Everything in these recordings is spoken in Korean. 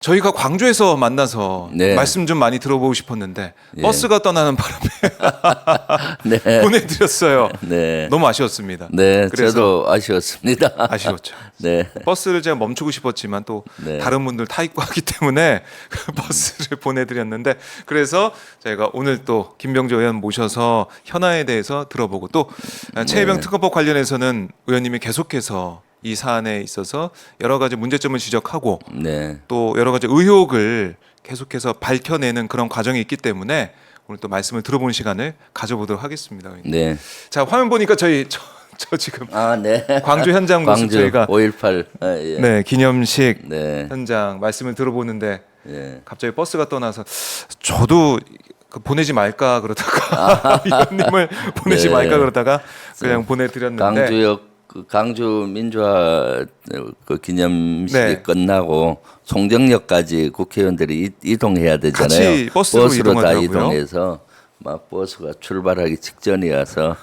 저희가 광주에서 만나서 네. 말씀 좀 많이 들어보고 싶었는데 예. 버스가 떠나는 바람에 네. 보내드렸어요. 네. 너무 아쉬웠습니다. 네, 그래서 저도 아쉬웠습니다. 아쉬웠죠. 네. 버스를 제가 멈추고 싶었지만 또 네. 다른 분들 타 있고 하기 때문에 버스를 보내드렸는데 그래서 저희가 오늘 또 김병조 의원 모셔서 현안에 대해서 들어보고 또 최혜병 네. 특검법 관련해서는 의원님이 계속해서 이 사안에 있어서 여러 가지 문제점을 지적하고 네. 또 여러 가지 의혹을 계속해서 밝혀내는 그런 과정이 있기 때문에 오늘 또 말씀을 들어보는 시간을 가져보도록 하겠습니다. 의원님. 네. 자, 화면 보니까 저 지금 아, 네. 광주 현장 모습 광주 저희가 5.18. 아, 예. 네, 기념식 네. 현장 말씀을 들어보는데 예. 갑자기 버스가 떠나서 저도 보내지 말까 그러다가 위원님을 보내지 네. 말까 그러다가 그냥 보내드렸는데 광주역 그 광주 민주화 그 기념식이 네. 끝나고 송정역까지 국회의원들이 이동해야 되잖아요. 같이 버스로 다 이동하더라고요. 이동해서 막 버스가 출발하기 직전이어서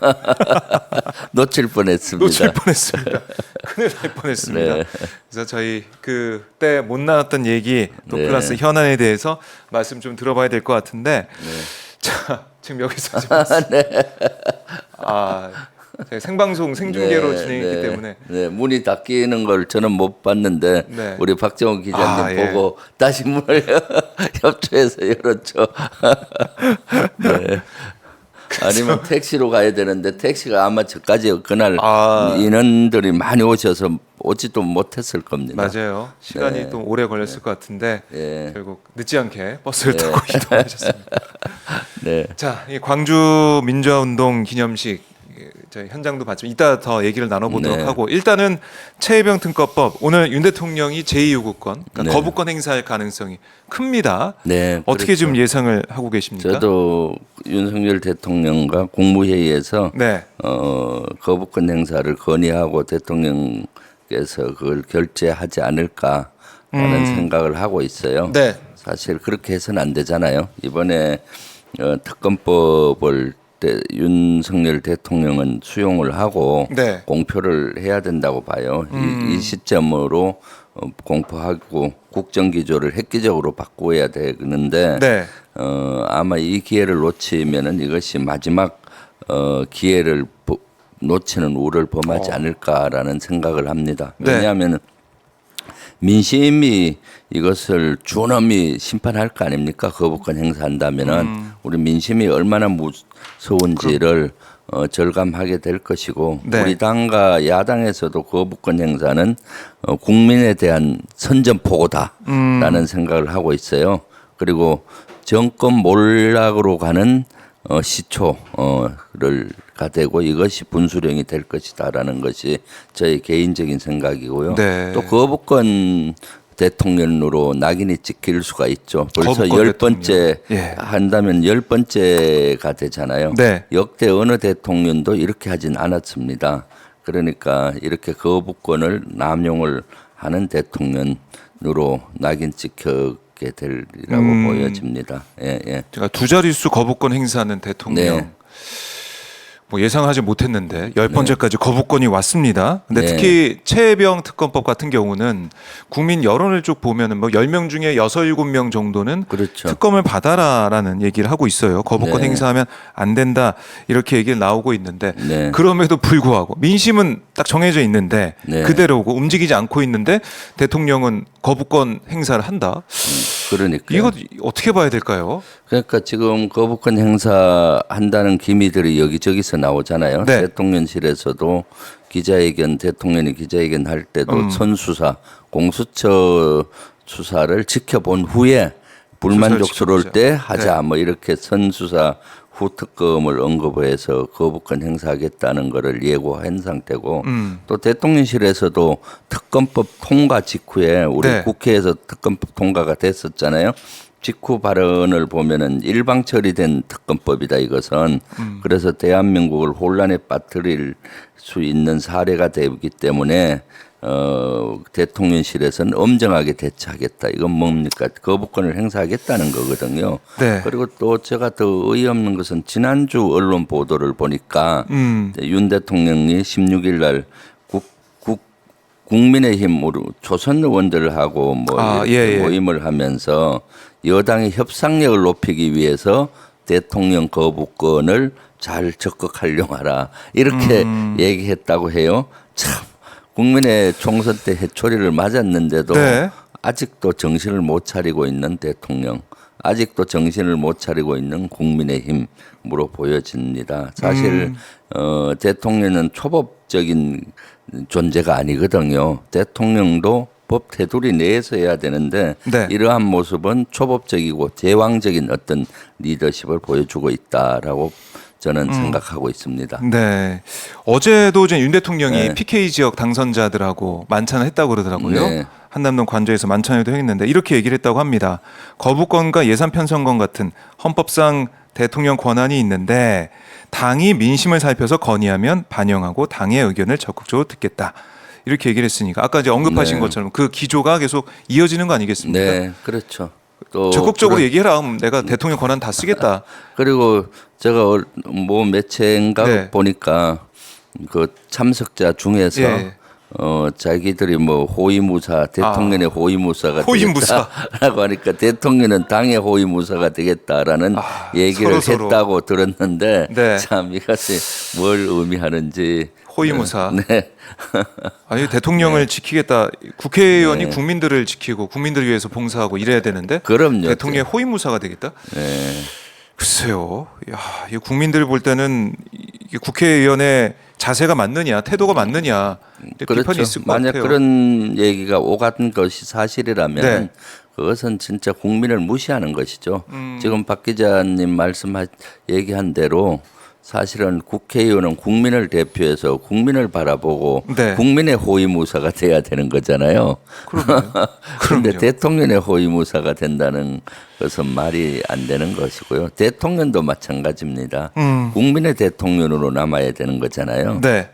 놓칠 뻔했습니다. 놓칠 뻔했습니다. 큰일 날 뻔했습니다. 네. 그래서 저희 그때 못 나왔던 얘기 또 네. 플러스 현안에 대해서 말씀 좀 들어봐야 될 것 같은데 자 지금 여기서 지금 저희 생방송 생중계로 진행했기 때문에 네, 문이 닫히는 걸 저는 못 봤는데 네. 우리 박정훈 기자님 예. 보고 다시 문을 협조해서 열었죠. 네. 아니면 택시로 가야 되는데 택시가 아마 저까지 그날 인원들이 많이 오셔서 오지도 못했을 겁니다. 맞아요. 시간이 네. 또 오래 걸렸을 것 같은데 네. 결국 늦지 않게 버스를 타고 이동하셨습니다. 네. 자, 이 광주 민주화운동 기념식 저희 현장도 봤지만 이따 더 얘기를 나눠보도록 네. 하고 일단은 최혜병 특검법 오늘 윤 대통령이 제2요구권 그러니까 네. 거부권 행사할 가능성이 큽니다. 네, 어떻게 그렇죠. 좀 예상을 하고 계십니까? 저도 윤석열 대통령과 국무회의에서 네. 거부권 행사를 건의하고 대통령께서 그걸 결재하지 않을까라는 생각을 하고 있어요. 네. 사실 그렇게 해서는 안 되잖아요. 이번에 특검법을 윤석열 대통령은 수용을 하고 네. 공표를 해야 된다고 봐요. 이 시점으로 공포하고 국정기조를 획기적으로 바꾸어야 되는데 네. 아마 이 기회를 놓치면은 이것이 마지막 기회를 놓치는 우를 범하지 않을까라는 생각을 합니다. 네. 왜냐하면 민심이 이것을 준엄히 심판할 거 아닙니까? 거부권 행사한다면은 우리 민심이 얼마나 무서운지를 절감하게 될 것이고 네. 우리 당과 야당에서도 거부권 행사는 국민에 대한 선전포고다라는 생각을 하고 있어요. 그리고 정권 몰락으로 가는 시초를 가되고 이것이 분수령이 될 것이다라는 것이 저의 개인적인 생각이고요. 네. 또 거부권 대통령으로 낙인이 찍힐 수가 있죠. 벌써 거부권 10번째 대통령. 예. 한다면 10번째가 되잖아요. 네. 역대 어느 대통령도 이렇게 하진 않았습니다. 그러니까 이렇게 거부권을 남용을 하는 대통령으로 낙인 찍히게 되리라고 보여집니다. 예, 예. 제가 두 자릿수 거부권 행사하는 대통령 네. 뭐 예상하지 못했는데 10번째까지 거부권이 왔습니다. 근데 네. 특히 최혜병 특검법 같은 경우는 국민 여론을 쭉 보면은 뭐 10명 중에 6, 7명 정도는 그렇죠. 특검을 받아라라는 얘기를 하고 있어요. 거부권 네. 행사하면 안 된다 이렇게 얘기를 나오고 있는데 네. 그럼에도 불구하고 민심은 딱 정해져 있는데 네. 그대로고 움직이지 않고 있는데 대통령은 거부권 행사를 한다. 그러니까 이거 어떻게 봐야 될까요? 그러니까 지금 거부권 행사한다는 기미들이 여기저기서 나오잖아요. 네. 대통령실에서도 기자회견, 대통령이 기자회견 할 때도 선수사, 공수처 수사를 지켜본 후에 불만족스러울 지켜보자. 때 하자 네. 뭐 이렇게 선수사 후특검을 언급해서 거부권 행사하겠다는 것을 예고한 상태고 또 대통령실에서도 특검법 통과 직후에 우리 네. 국회에서 특검법 통과가 됐었잖아요. 직후 발언을 보면은 일방 처리된 특검법이다 이것은 그래서 대한민국을 혼란에 빠뜨릴 수 있는 사례가 되기 때문에 대통령실에서는 엄정하게 대처하겠다. 이건 뭡니까? 거부권을 행사하겠다는 거거든요. 네. 그리고 또 제가 더 어이없는 것은 지난주 언론 보도를 보니까 윤 대통령이 16일 날 국민의힘으로 초선 의원들하고 예. 모임을 하면서 여당의 협상력을 높이기 위해서 대통령 거부권을 잘 적극 활용하라 이렇게 얘기했다고 해요. 참 국민의 총선 때 해초리를 맞았는데도 네. 아직도 정신을 못 차리고 있는 대통령, 아직도 정신을 못 차리고 있는 국민의힘으로 보여집니다. 사실 대통령은 초법적인 존재가 아니거든요. 대통령도 법 테두리 내에서 해야 되는데 네. 이러한 모습은 초법적이고 제왕적인 어떤 리더십을 보여주고 있다라고 저는 생각하고 있습니다. 네. 어제도 이제 윤 대통령이 네. PK 지역 당선자들하고 만찬을 했다고 그러더라고요. 네. 한남동 관저에서 만찬회도 했는데 이렇게 얘기를 했다고 합니다. 거부권과 예산 편성권 같은 헌법상 대통령 권한이 있는데 당이 민심을 살펴서 건의하면 반영하고 당의 의견을 적극적으로 듣겠다. 이렇게 얘기를 했으니까 아까 이제 언급하신 네. 것처럼 그 기조가 계속 이어지는 거 아니겠습니까? 네, 그렇죠. 또 적극적으로 얘기해라. 내가 대통령 권한 다 쓰겠다. 그리고 제가 뭐 매체인가 네. 보니까 그 참석자 중에서 예. 자기들이 뭐 호위무사 대통령의 호위무사가 호위무사. 되겠다라고 하니까 대통령은 당의 호위무사가 되겠다라는 얘기를 서로. 했다고 들었는데 네. 참 이것이 뭘 의미하는지 호위무사. 네. 아니 대통령을 지키겠다. 국회의원이 네. 국민들을 지키고 국민들을 위해서 봉사하고 이래야 되는데 그럼요. 대통령의 호위무사가 되겠다. 네. 글쎄요. 야, 이 국민들 볼 때는 이게 국회의원의 자세가 맞느냐, 태도가 맞느냐 비판이 그렇죠. 있을 것 만약 같아요. 그런 얘기가 오간 것이 사실이라면 네. 그것은 진짜 국민을 무시하는 것이죠. 지금 박 기자님 얘기한 대로 사실은 국회의원은 국민을 대표해서 국민을 바라보고 네. 국민의 호위무사가 돼야 되는 거잖아요. 그러네요. 그런데 그럼요. 대통령의 호위무사가 된다는 것은 말이 안 되는 것이고요. 대통령도 마찬가지입니다. 국민의 대통령으로 남아야 되는 거잖아요. 네.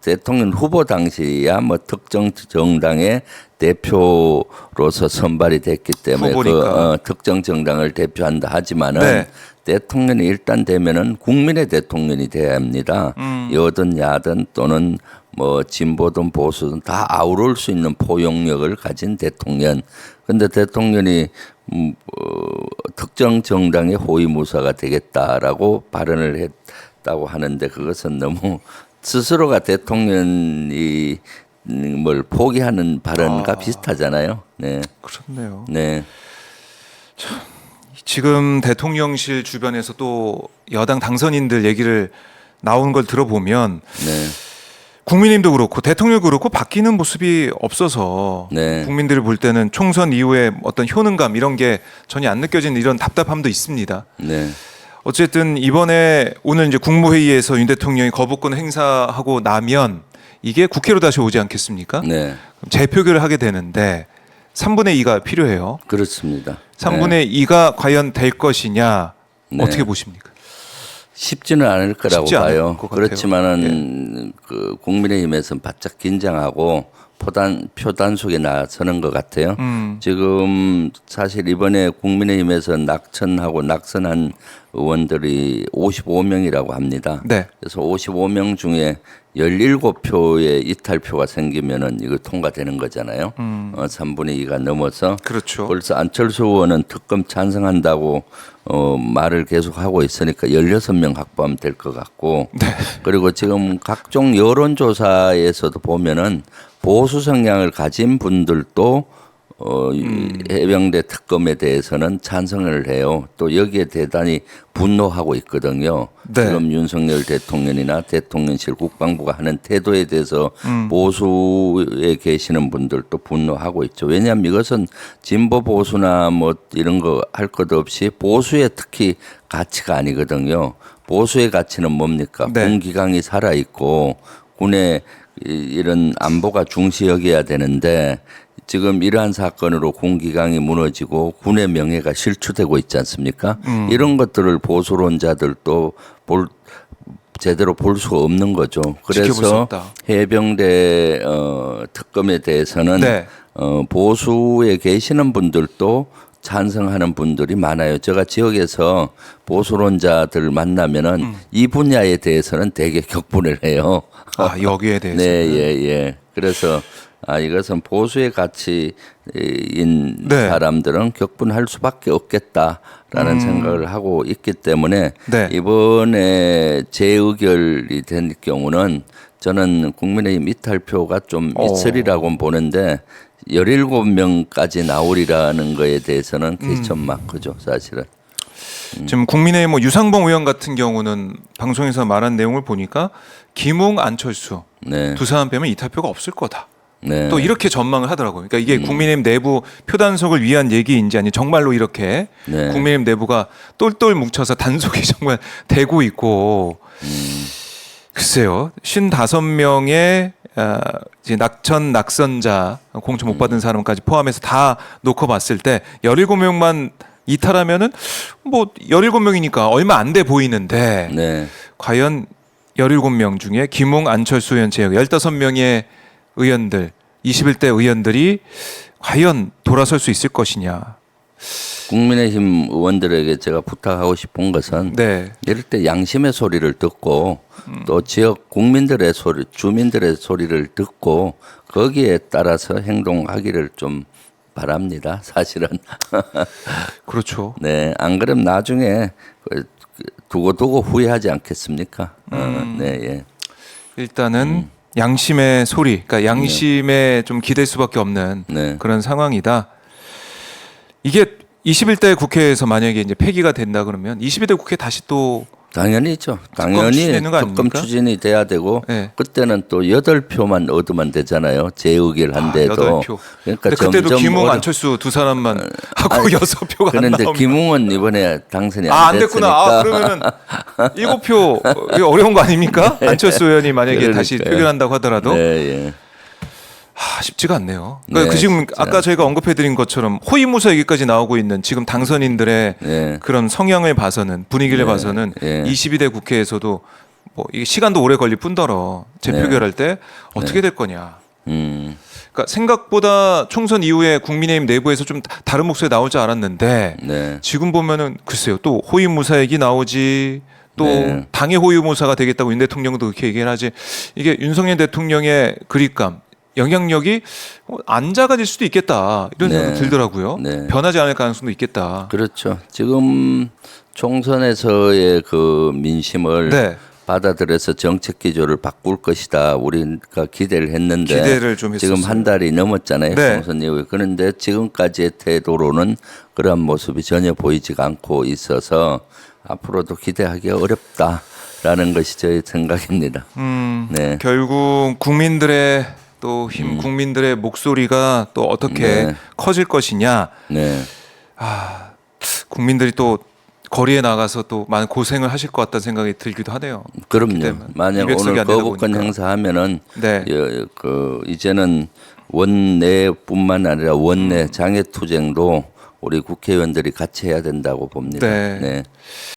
대통령 후보 당시야 뭐 특정 정당의 대표로서 선발이 됐기 때문에 후보니까. 특정 정당을 대표한다 하지만은 네. 대통령이 일단 되면은 국민의 대통령이 돼야 합니다. 여든 야든 또는 뭐 진보든 보수든 다 아우를 수 있는 포용력을 가진 대통령. 근데 대통령이 특정 정당의 호위무사가 되겠다라고 발언을 했다고 하는데 그것은 너무 스스로가 대통령이 뭘 포기하는 발언과 비슷하잖아요. 네. 그렇네요. 네. 지금 대통령실 주변에서 또 여당 당선인들 얘기를 나오는 걸 들어보면 네. 국민님도 그렇고 대통령도 그렇고 바뀌는 모습이 없어서 네. 국민들이 볼 때는 총선 이후에 어떤 효능감 이런 게 전혀 안 느껴지는 이런 답답함도 있습니다. 네. 어쨌든 이번에 오늘 이제 국무회의에서 윤 대통령이 거부권 행사하고 나면 이게 국회로 다시 오지 않겠습니까? 네. 재표결을 하게 되는데 3분의 2가 필요해요. 그렇습니다. 3분의 2가 과연 될 것이냐 네. 어떻게 보십니까? 쉽지는 않을 거라고 쉽지 않을 봐요. 것 같아요. 그렇지만은 그 국민의힘에서는 바짝 긴장하고 표단 속에 나서는 것 같아요. 지금 사실 이번에 국민의힘에서 낙선한 의원들이 55명이라고 합니다. 네. 그래서 55명 중에 17표의 이탈표가 생기면은 이거 통과되는 거잖아요. 3분의 2가 넘어서 그렇죠. 벌써 안철수 의원은 특검 찬성한다고 말을 계속 하고 있으니까 16명 확보하면 될 것 같고 네. 그리고 지금 각종 여론조사에서도 보면은 보수 성향을 가진 분들도 이 해병대 특검에 대해서는 찬성을 해요. 또 여기에 대단히 분노하고 있거든요. 네. 지금 윤석열 대통령이나 대통령실 국방부가 하는 태도에 대해서 보수에 계시는 분들도 분노하고 있죠. 왜냐하면 이것은 진보 보수나 뭐 이런 거 할 것 없이 보수의 특히 가치가 아니거든요. 보수의 가치는 뭡니까? 네. 군기강이 살아 있고 군의 이런 안보가 중시 여겨야 되는데 지금 이러한 사건으로 군기강이 무너지고 군의 명예가 실추되고 있지 않습니까? 이런 것들을 보수론자들도 제대로 볼 수가 없는 거죠. 지켜볼 수 그래서 없다. 해병대 특검에 대해서는 네. 보수에 계시는 분들도 찬성하는 분들이 많아요. 제가 지역에서 보수론자들 만나면은 이 분야에 대해서는 되게 격분을 해요. 아, 여기에 대해서. 네, 예, 예. 그래서 이것은 보수의 가치인 네. 사람들은 격분할 수밖에 없겠다라는 생각을 하고 있기 때문에 네. 이번에 재의결이 된 경우는 저는 국민의힘 이탈표가 좀 있으리라고 보는데 17명까지 나오리라는 거에 대해서는 퀘스천 마크죠, 사실은. 지금 국민의힘 뭐 유상봉 의원 같은 경우는 방송에서 말한 내용을 보니까 김웅, 안철수 네. 두 사람 빼면 이탈표가 없을 거다. 네. 또 이렇게 전망을 하더라고요. 그러니까 이게 국민의힘 내부 표단속을 위한 얘기인지 아니 정말로 이렇게 네. 국민의힘 내부가 똘똘 뭉쳐서 단속이 정말 되고 있고 글쎄요. 55명의 이제 낙선자 공천 못 받은 사람까지 포함해서 다 놓고 봤을 때 17명만 이탈하면은 뭐 17명이니까 얼마 안 돼 보이는데 네. 과연 17명 중에 김웅, 안철수 의원 제외 15명의 의원들 21대 의원들이 과연 돌아설 수 있을 것이냐. 국민의힘 의원들에게 제가 부탁하고 싶은 것은 네. 이럴 때 양심의 소리를 듣고 또 지역 국민들의 소리, 주민들의 소리를 듣고 거기에 따라서 행동하기를 좀 바랍니다. 사실은. 그렇죠. 네, 안 그럼 나중에 두고 후회하지 않겠습니까? 네, 예. 일단은 양심의 소리, 그러니까 양심에 좀 기댈 수밖에 없는 네. 그런 상황이다. 이게 21대 국회에서 만약에 이제 폐기가 된다 그러면 22대 국회 다시 또 당연히 있죠. 당연히 추진되는 거 특검 아닙니까? 추진이 돼야 되고 네. 그때는 또 8표만 얻으면 되잖아요. 재의결 한데도. 8표. 그러니까 근데 그때도 점점 김웅, 안철수 두 사람만 하고 6표가 안 그런데 나오면 김웅은 이번에 당선이 안 안 됐구나. 됐으니까. 그러면은 7표 이거 어려운 거 아닙니까? 안철수 의원이 만약에 다시 그러니까요. 표결한다고 하더라도 네, 예. 쉽지가 않네요. 그러니까 네, 지금 쉽지 아까 저희가 언급해드린 것처럼 호위무사 얘기까지 나오고 있는 지금 당선인들의 네. 그런 성향을 봐서는 분위기를 네, 봐서는 네. 22대 국회에서도 뭐 이게 시간도 오래 걸릴 뿐더러 재표결할 때 어떻게 될 거냐. 그러니까 생각보다 총선 이후에 국민의힘 내부에서 좀 다른 목소리 나올 줄 알았는데 네. 지금 보면은 글쎄요 또 호위무사 얘기 나오지 또 네. 당의 호위무사가 되겠다고 윤 대통령도 그렇게 얘기를 하지 이게 윤석열 대통령의 그립감 영향력이 안 작아질 수도 있겠다 이런 네. 생각이 들더라고요. 네. 변하지 않을 가능성도 있겠다. 그렇죠. 지금 총선에서의 그 민심을 네. 받아들여서 정책 기조를 바꿀 것이다. 우리가 기대를 했는데 기대를 좀 지금 했었어요. 한 달이 넘었잖아요. 네. 총선 이후에. 그런데 지금까지의 태도로는 그러한 모습이 전혀 보이지가 않고 있어서 앞으로도 기대하기 어렵다라는 것이 저의 생각입니다. 네. 결국 국민들의 또 힘, 국민들의 목소리가 또 어떻게 네. 커질 것이냐. 네. 국민들이 또 거리에 나가서 또 많은 고생을 하실 것 같다는 생각이 들기도 하네요. 그럼요. 때문에. 만약 200석이 오늘 안 되다 거부권 보니까. 행사하면은 네. 이제는 원내뿐만 아니라 원내 장애 투쟁도 우리 국회의원들이 같이 해야 된다고 봅니다. 네. 네.